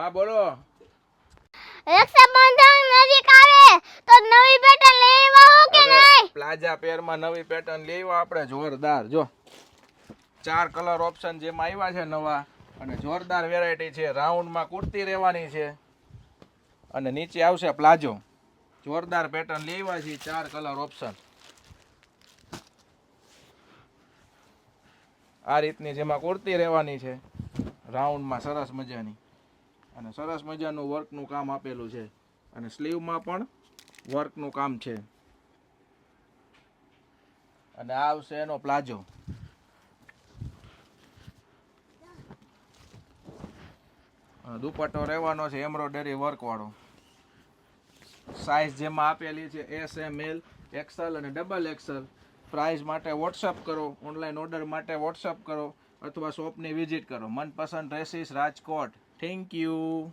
હા બોલો. રક્ષાબંધન નજીક આવે તો નવી પેટર્ન લેવા હો કે નહીં? પ્લાઝા પેરમાં નવી પેટર્ન લેવા આપણે જોરદાર. જો 4 કલર ઓપ્શન જેમાં આવ્યા છે નવા, અને જોરદાર વેરાયટી છે. રાઉન્ડમાં કુર્તી રહેવાની છે અને નીચે આવશે પ્લાઝો. જોરદાર પેટર્ન લેવા છે, 4 કલર ઓપ્શન. આ રીતની જેમાં કુર્તી રહેવાની છે રાઉન્ડમાં, સરસ મજાની, અને સરસ મજાનું વર્કનું કામ આપેલું છે, અને સ્લીવમાં પણ વર્કનું કામ છે. અને આ આવશે એનો પ્લાઝો. દુપટ્ટો રહેવાનો છે એમ્બ્રોઇડરી વર્કવાળો. સાઇઝ જેમાં આપેલી છે SML, XL અને XXL. પ્રાઇસ માટે વોટ્સઅપ કરો, ઓનલાઈન ઓર્ડર માટે વોટ્સઅપ કરો, અથવા શોપની વિઝિટ કરો. મનપસંદ ડ્રેસીસ રાજકોટ. Thank you.